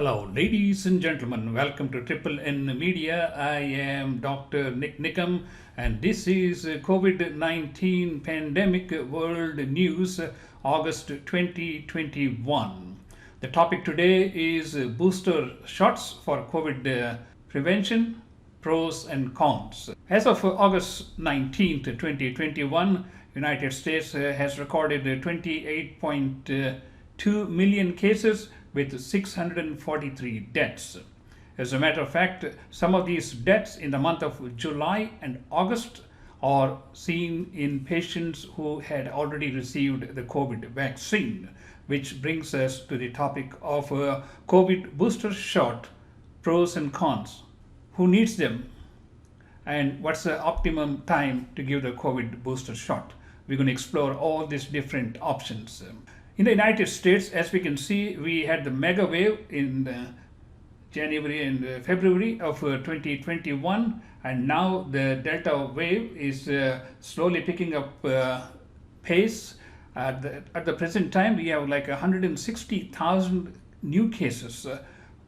Hello, ladies and gentlemen. Welcome to Triple N Media. I am Dr. NIK NIKAM, and this is COVID-19 Pandemic World News, August 2021. The topic today is booster shots for COVID prevention, pros and cons. As of August 19th, 2021, United States has recorded 28.2 million cases with 643 deaths. As a matter of fact, some of these deaths in the month of July and August are seen in patients who had already received the COVID vaccine, which brings us to the topic of COVID booster shot, pros and cons. Who needs them? And what's the optimum time to give the COVID booster shot? We're going to explore all these different options. In the United States, as we can see, we had the mega wave in January and February of 2021, and now the Delta wave is slowly picking up pace. At the present time, we have like 160,000 new cases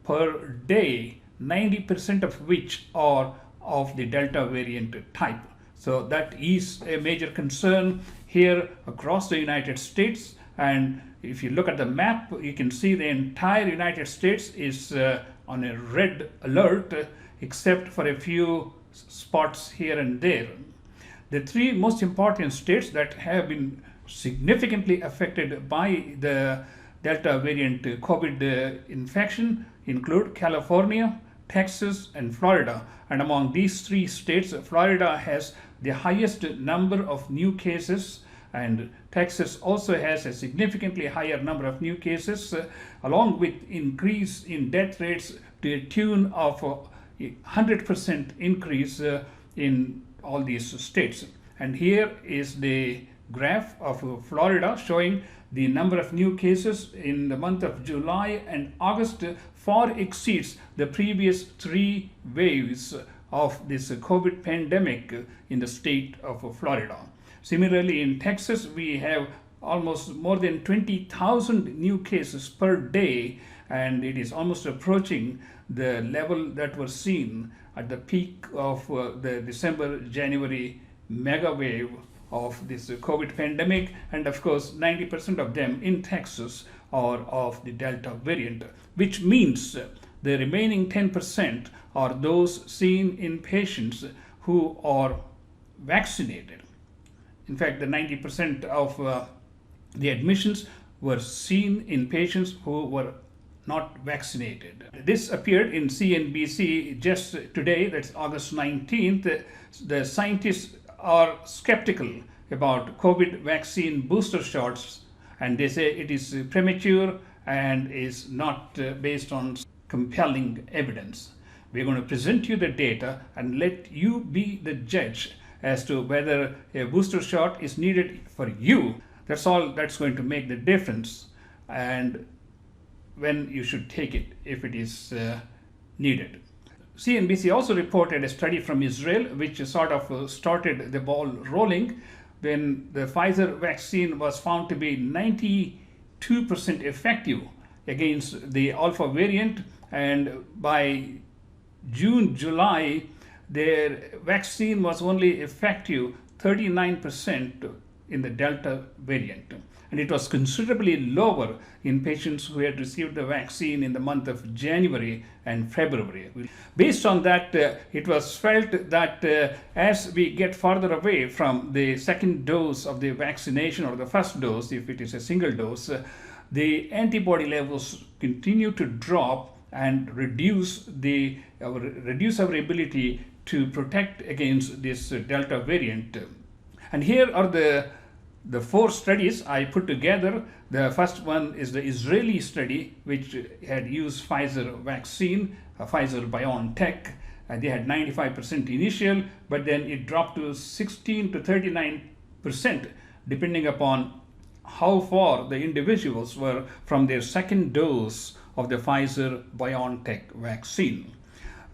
per day, 90% of which are of the Delta variant type. So that is a major concern here across the United States. And if you look at the map, you can see the entire United States is on a red alert, except for a few spots here and there. The three most important states that have been significantly affected by the Delta variant COVID infection include California, Texas, and Florida. And among these three states, Florida has the highest number of new cases, and Texas also has a significantly higher number of new cases, along with increase in death rates to a tune of 100% increase in all these states. And here is the graph of Florida showing the number of new cases in the month of July and August far exceeds the previous three waves of this COVID pandemic in the state of Florida. Similarly, in Texas, we have almost more than 20,000 new cases per day, and it is almost approaching the level that was seen at the peak of the December-January mega wave of this COVID pandemic. And of course, 90% of them in Texas are of the Delta variant, which means the remaining 10% are those seen in patients who are vaccinated. In fact, the 90% of the admissions were seen in patients who were not vaccinated. This appeared in CNBC just today, that's August 19th. The scientists are skeptical about COVID vaccine booster shots, and they say it is premature and is not based on compelling evidence. We're going to present you the data and let you be the judge as to whether a booster shot is needed for you. That's all that's going to make the difference, and when you should take it if it is needed. CNBC also reported a study from Israel which sort of started the ball rolling when the Pfizer vaccine was found to be 92% effective against the Alpha variant, and by June, July, their vaccine was only effective 39% in the Delta variant. And it was considerably lower in patients who had received the vaccine in the month of January and February. Based on that, it was felt that as we get further away from the second dose of the vaccination, or the first dose, if it is a single dose, the antibody levels continue to drop and reduce our ability to protect against this Delta variant. And here are the four studies I put together. The first one is the Israeli study, which had used Pfizer vaccine, Pfizer BioNTech. They had 95% initial, but then it dropped to 16 to 39%, depending upon how far the individuals were from their second dose of the Pfizer BioNTech vaccine.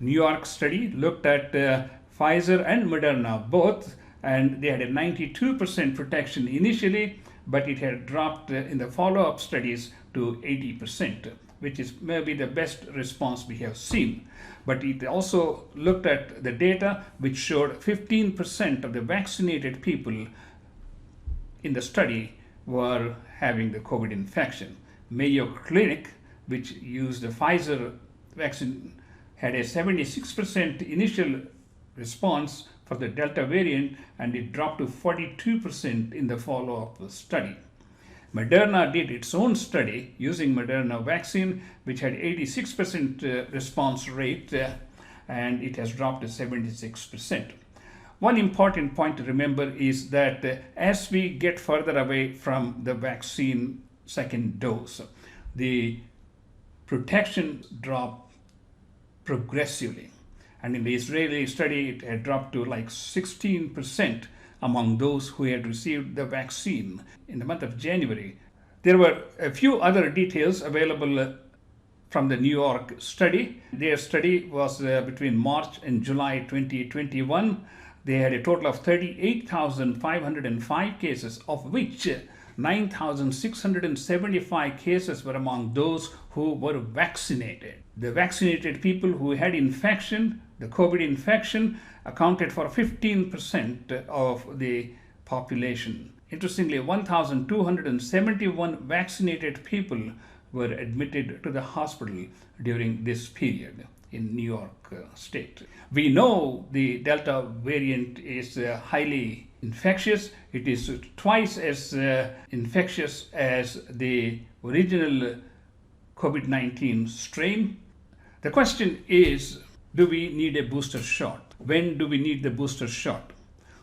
New York study looked at Pfizer and Moderna both, and they had a 92% protection initially, but it had dropped in the follow-up studies to 80%. which is maybe the best response we have seen. But it also looked at the data which showed 15% of the vaccinated people in the study were having the COVID infection. Mayo Clinic, which used the Pfizer vaccine, had a 76% initial response for the Delta variant, and it dropped to 42% in the follow-up study. Moderna did its own study using Moderna vaccine, which had 86% response rate, and it has dropped to 76%. One important point to remember is that as we get further away from the vaccine second dose, the protection drop progressively. And in the Israeli study, it had dropped to like 16% among those who had received the vaccine in the month of January. There were a few other details available from the New York study. Their study was between March and July 2021. They had a total of 38,505 cases, of which 9,675 cases were among those who were vaccinated. The vaccinated people who had infection, the COVID infection, accounted for 15% of the population. Interestingly, 1,271 vaccinated people were admitted to the hospital during this period in New York State. We know the Delta variant is highly infectious. It is twice as infectious as the original COVID-19 strain. The question is, do we need a booster shot? When do we need the booster shot?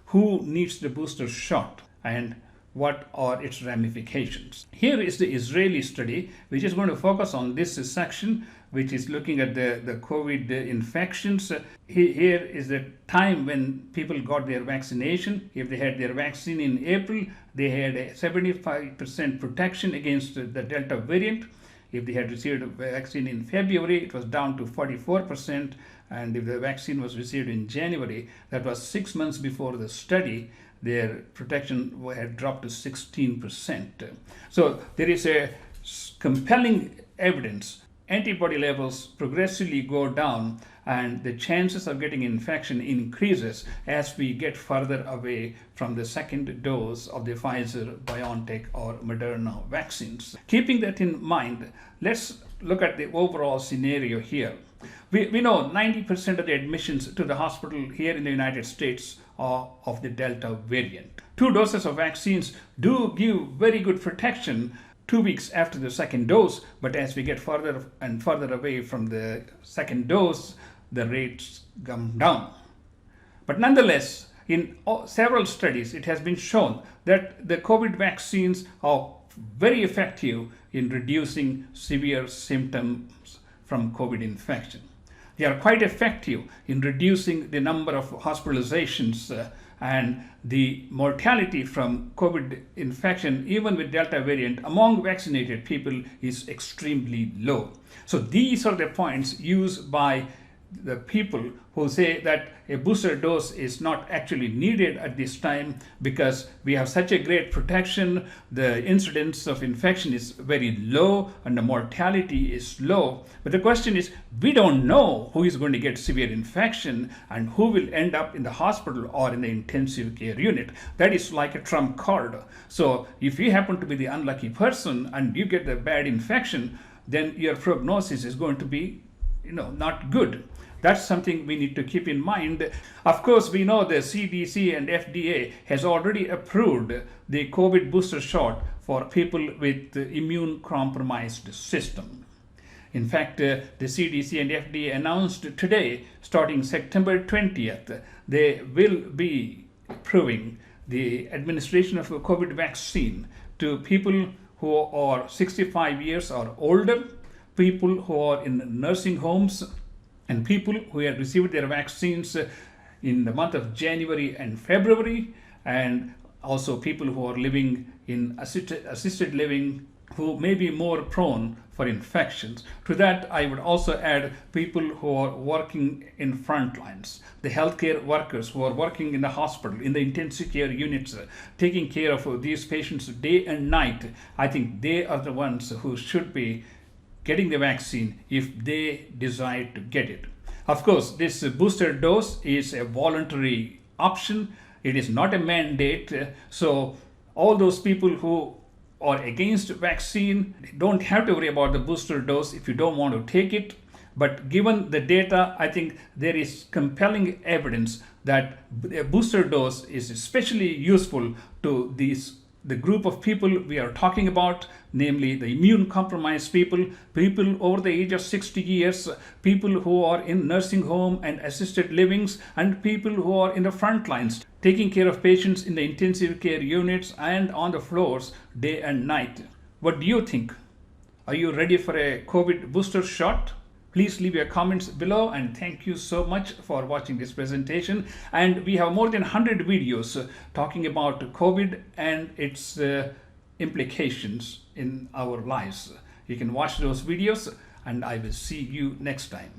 Who needs the booster shot? And what are its ramifications? Here is the Israeli study, which is going to focus on this section, which is looking at the COVID infections. Here is the time when people got their vaccination. If they had their vaccine in April, they had a 75% protection against the Delta variant. If they had received a vaccine in February, it was down to 44%. And if the vaccine was received in January, that was 6 months before the study, their protection had dropped to 16%. So there is a compelling evidence. Antibody levels progressively go down, and the chances of getting infection increases as we get further away from the second dose of the Pfizer, BioNTech, or Moderna vaccines. Keeping that in mind, let's look at the overall scenario here. We know 90% of the admissions to the hospital here in the United States are of the Delta variant. 2 doses of vaccines do give very good protection 2 weeks after the second dose, but as we get further and further away from the second dose, the rates come down. But nonetheless, in several studies, it has been shown that the COVID vaccines are very effective in reducing severe symptoms from COVID infection. They are quite effective in reducing the number of hospitalizations and the mortality from COVID infection, even with Delta variant, among vaccinated people is extremely low. So these are the points used by the people who say that a booster dose is not actually needed at this time because we have such a great protection, the incidence of infection is very low and the mortality is low. But the question is, we don't know who is going to get severe infection and who will end up in the hospital or in the intensive care unit. That is like a trump card. So if you happen to be the unlucky person and you get the bad infection, then your prognosis is going to be not good. That's something we need to keep in mind. Of course, we know the CDC and FDA has already approved the COVID booster shot for people with immune compromised system. In fact, the CDC and FDA announced today, starting September 20th, they will be approving the administration of a COVID vaccine to people who are 65 years or older, people who are in nursing homes, and people who have received their vaccines in the month of January and February, and also people who are living in assisted living who may be more prone for infections. To that, I would also add people who are working in front lines, the healthcare workers who are working in the hospital, in the intensive care units, taking care of these patients day and night. I think they are the ones who should be getting the vaccine if they desire to get it. Of course, this booster dose is a voluntary option. It is not a mandate. So all those people who are against vaccine don't have to worry about the booster dose if you don't want to take it. But given the data, I think there is compelling evidence that a booster dose is especially useful to the group of people we are talking about, namely the immune compromised people, people over the age of 60 years, people who are in nursing home and assisted livings, and people who are in the front lines taking care of patients in the intensive care units and on the floors day and night. What do you think? Are you ready for a COVID booster shot? Please leave your comments below, and thank you so much for watching this presentation. And we have more than 100 videos talking about COVID and its implications in our lives. You can watch those videos, and I will see you next time.